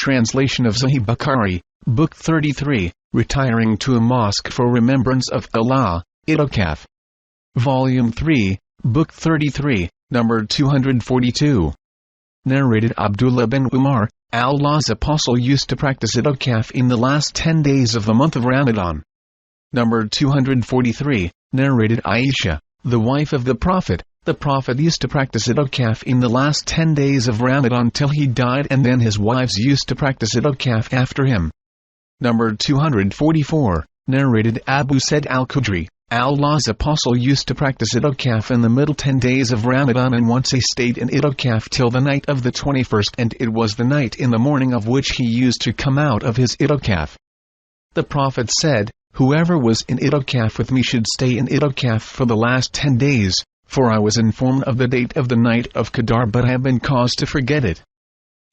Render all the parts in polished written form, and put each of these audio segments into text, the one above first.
translation of Sahih Bukhari, Book 33, Retiring to a Mosque for Remembrance of Allah, Itikaf. Volume 3, Book 33, number 242. Narrated Abdullah bin Umar, Allah's Apostle used to practice itikaf in the last 10 days of the month of Ramadan. Number 243, narrated Aisha, the wife of the Prophet used to practice itikaf in the last 10 days of Ramadan till he died, and then his wives used to practice itikaf after him. Number 244, narrated Abu Said al-Khudri, Allah's Apostle used to practice itikaf in the middle 10 days of Ramadan, and once he stayed in itikaf till the night of the 21st, and it was the night in the morning of which he used to come out of his itikaf. The Prophet said, "Whoever was in itikaf with me should stay in itikaf for the last 10 days, for I was informed of the date of the night of Qadar, but I have been caused to forget it.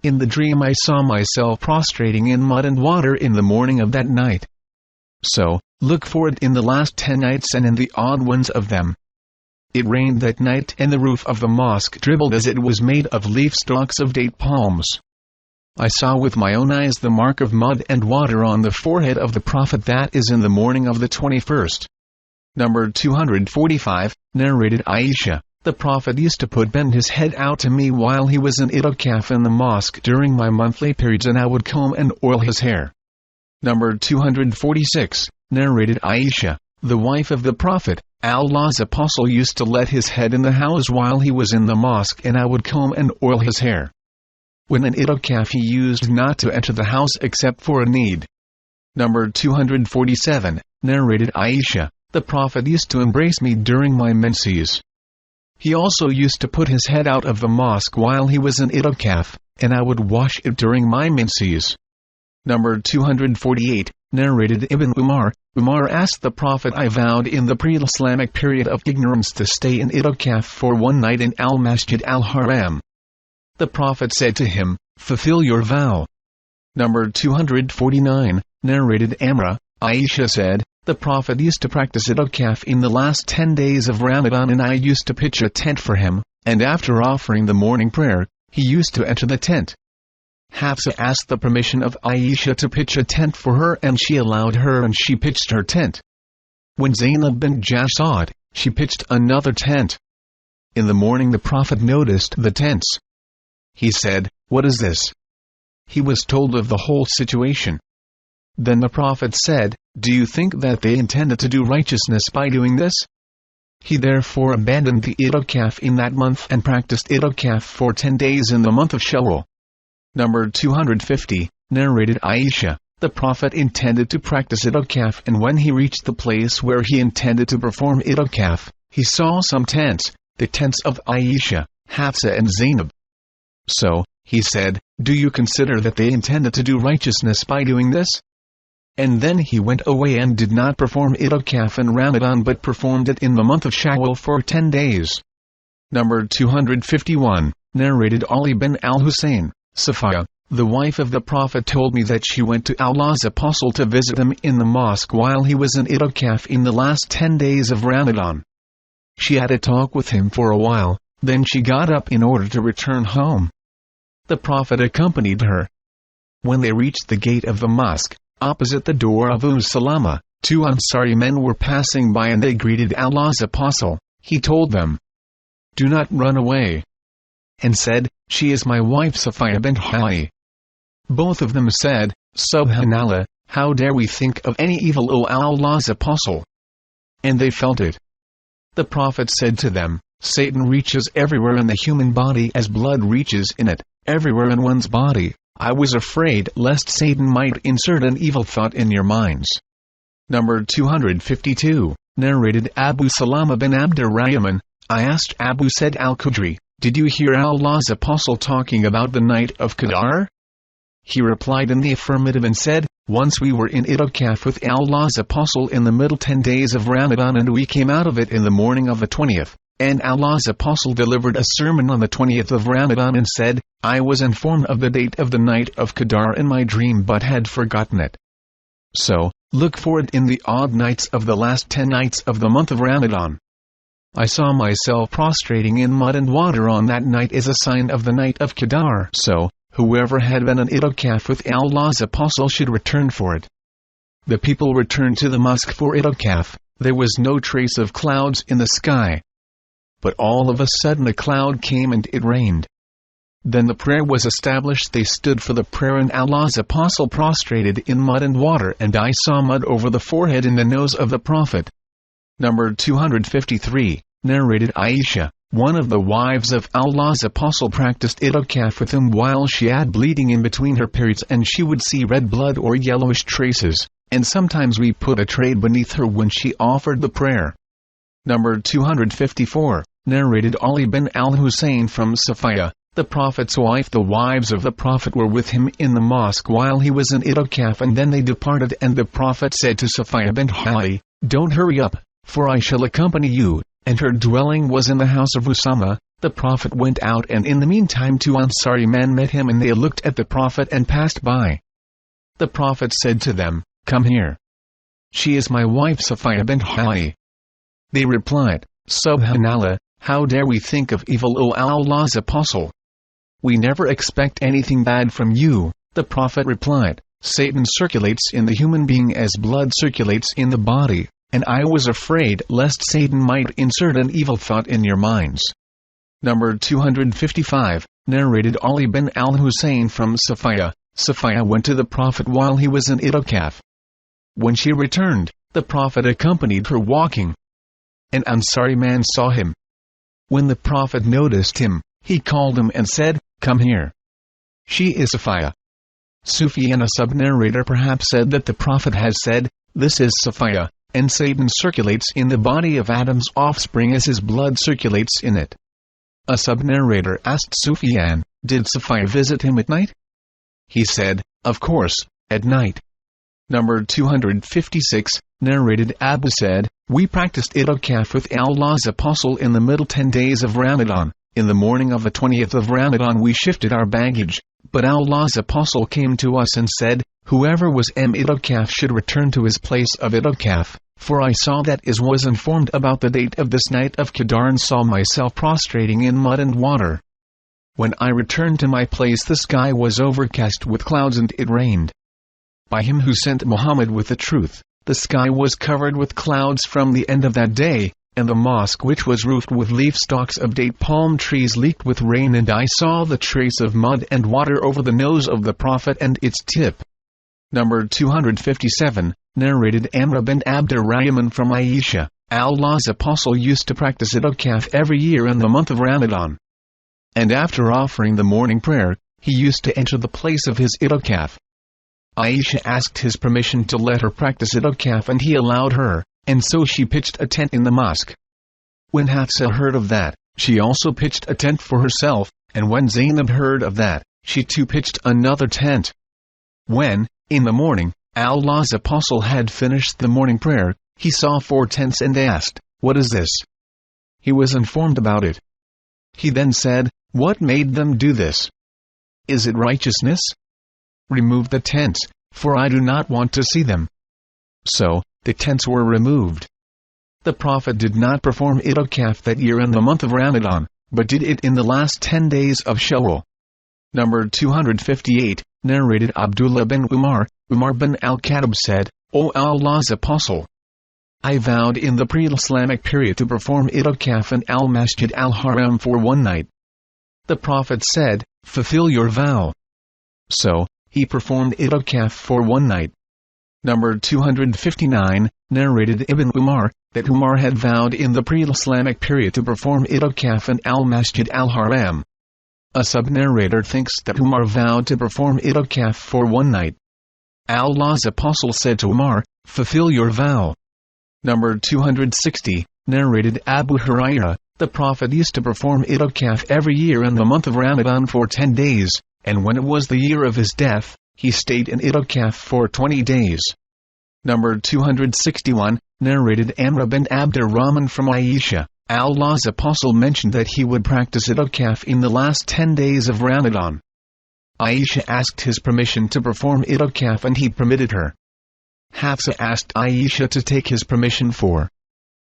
In the dream I saw myself prostrating in mud and water in the morning of that night. So, look for it in the last 10 nights and in the odd ones of them." It rained that night, and the roof of the mosque dribbled as it was made of leaf stalks of date palms. I saw with my own eyes the mark of mud and water on the forehead of the Prophet, that is in the morning of the 21st. Number 245, narrated Aisha, the Prophet used to bend his head out to me while he was in itikaf in the mosque during my monthly periods, and I would comb and oil his hair. Number 246, narrated Aisha, the wife of the Prophet, Allah's Apostle used to let his head in the house while he was in the mosque, and I would comb and oil his hair. When in itikaf he used not to enter the house except for a need. Number 247, narrated Aisha, the Prophet used to embrace me during my menses. He also used to put his head out of the mosque while he was in itikaf, and I would wash it during my menses. Number 248, narrated Ibn Umar, Umar asked the Prophet, "I vowed in the pre-Islamic period of ignorance to stay in itikaf for one night in al-Masjid al-Haram." The Prophet said to him, "Fulfill your vow." Number 249, narrated Amra, Aisha said, the Prophet used to practice itikaf in the last 10 days of Ramadan, and I used to pitch a tent for him, and after offering the morning prayer, he used to enter the tent. Hafsa asked the permission of Aisha to pitch a tent for her, and she allowed her, and she pitched her tent. When Zainab bint Jahsh saw it, she pitched another tent. In the morning the Prophet noticed the tents. He said, "What is this?" He was told of the whole situation. Then the Prophet said, "Do you think that they intended to do righteousness by doing this?" He therefore abandoned the itikaf in that month and practiced itikaf for 10 days in the month of Shawwal. Number 250, narrated Aisha, the Prophet intended to practice itikaf, and when he reached the place where he intended to perform itikaf, he saw some tents, the tents of Aisha, Hafsa and Zainab. So, he said, "Do you consider that they intended to do righteousness by doing this?" And then he went away and did not perform itikaf in Ramadan, but performed it in the month of Shawwal for 10 days. Number 251, narrated Ali bin al-Husayn, Safiya, the wife of the Prophet, told me that she went to Allah's Apostle to visit him in the mosque while he was in itikaf in the last 10 days of Ramadan. She had a talk with him for a while, then she got up in order to return home. The Prophet accompanied her. When they reached the gate of the mosque, opposite the door of Salama, 2 Ansari men were passing by, and they greeted Allah's Apostle. He told them, "Do not run away," and said, "She is my wife Safiya bint Hayy." Both of them said, "Subhanallah, how dare we think of any evil, O Allah's Apostle?" And they felt it. The Prophet said to them, "Satan reaches everywhere in the human body as blood reaches in it, everywhere in one's body. I was afraid lest Satan might insert an evil thought in your minds." Number 252, narrated Abu Salama bin Abdurrahman, I asked Abu Said al-Khudri, "Did you hear Allah's Apostle talking about the night of Qadar?" He replied in the affirmative and said, "Once we were in itikaf with Allah's Apostle in the middle 10 days of Ramadan, and we came out of it in the morning of the 20th. And Allah's Apostle delivered a sermon on the 20th of Ramadan and said, 'I was informed of the date of the night of Qadar in my dream but had forgotten it. So, look for it in the odd nights of the last 10 nights of the month of Ramadan.' I saw myself prostrating in mud and water on that night as a sign of the night of Qadar. So, whoever had been an itikaf with Allah's apostle should return for it. The people returned to the mosque for itikaf. There was no trace of clouds in the sky. But all of a sudden a cloud came and it rained. Then the prayer was established. They stood for the prayer and Allah's apostle prostrated in mud and water, and I saw mud over the forehead and the nose of the Prophet. Number 253, narrated Aisha, one of the wives of Allah's apostle, practiced itikaf with him while she had bleeding in between her periods, and she would see red blood or yellowish traces, and sometimes we put a tray beneath her when she offered the prayer. Number 254, narrated Ali bin al-Husayn from Safiya, the Prophet's wife. The wives of the Prophet were with him in the mosque while he was in itikaf, and then they departed, and the Prophet said to Safiya bint Huyay, "Don't hurry up, for I shall accompany you," and her dwelling was in the house of Usama. The Prophet went out, and in the meantime 2 Ansari men met him, and they looked at the Prophet and passed by. The Prophet said to them, "Come here. She is my wife Safiya bint Huyay." They replied, "Subhanallah, how dare we think of evil, O Allah's apostle? We never expect anything bad from you." The Prophet replied, "Satan circulates in the human being as blood circulates in the body, and I was afraid lest Satan might insert an evil thought in your minds." Number 255, narrated Ali bin al-Husayn from Safiya. Safiya went to the Prophet while he was in itikaf. When she returned, the Prophet accompanied her walking. An Ansari man saw him. When the Prophet noticed him, he called him and said, "Come here. She is Safiya." Sufyan, a sub-narrator, perhaps said that the Prophet has said, "This is Safiya, and Satan circulates in the body of Adam's offspring as his blood circulates in it." A sub-narrator asked Sufyan, "Did Safiya visit him at night?" He said, "Of course, at night." Number 256, narrated Abu said, "We practiced itikaf with Allah's apostle in the middle 10 days of Ramadan. In the morning of the 20th of Ramadan we shifted our baggage, but Allah's apostle came to us and said, 'Whoever was itikaf should return to his place of itikaf,' for I saw that is was informed about the date of this night of Qadr and saw myself prostrating in mud and water. When I returned to my place the sky was overcast with clouds and it rained. By him who sent Muhammad with the truth, the sky was covered with clouds from the end of that day, and the mosque, which was roofed with leaf stalks of date palm trees, leaked with rain, and I saw the trace of mud and water over the nose of the Prophet and its tip." Number 257, narrated Amr bin Abdurrahman from Aisha, Allah's apostle used to practice itikaf every year in the month of Ramadan. And after offering the morning prayer, he used to enter the place of his itikaf. Aisha asked his permission to let her practice itikaf, and he allowed her, and so she pitched a tent in the mosque. When Hafsa heard of that, she also pitched a tent for herself, and when Zainab heard of that, she too pitched another tent. When, in the morning, Allah's apostle had finished the morning prayer, he saw 4 tents and asked, "What is this?" He was informed about it. He then said, "What made them do this? Is it righteousness? Remove the tents, for I do not want to see them." So, the tents were removed. The Prophet did not perform itikaf that year in the month of Ramadan, but did it in the last 10 days of Shawwal. Number 258, narrated Abdullah bin Umar bin al-Khattab said, "O Allah's apostle, I vowed in the pre-Islamic period to perform itikaf in al-Masjid al-Haram for one night." The Prophet said, "Fulfill your vow." So, he performed itikaf for one night. Number 259, narrated Ibn Umar, that Umar had vowed in the pre-Islamic period to perform itikaf in al-Masjid al-Haram. A sub-narrator thinks that Umar vowed to perform itikaf for one night. Allah's apostle said to Umar, "Fulfill your vow." Number 260, narrated Abu Hurairah, the Prophet used to perform itikaf every year in the month of Ramadan for 10 days, and when it was the year of his death, he stayed in itikaf for 20 days. Number 261, narrated Amr bin Abdurrahman from Aisha, Allah's apostle mentioned that he would practice itikaf in the last 10 days of Ramadan. Aisha asked his permission to perform itikaf and he permitted her. Hafsa asked Aisha to take his permission for.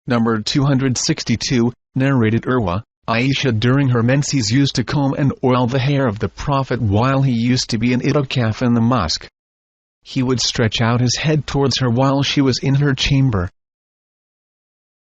Number 262, narrated Urwa, Aisha during her menses used to comb and oil the hair of the Prophet while he used to be in itikaf in the mosque. He would stretch out his head towards her while she was in her chamber,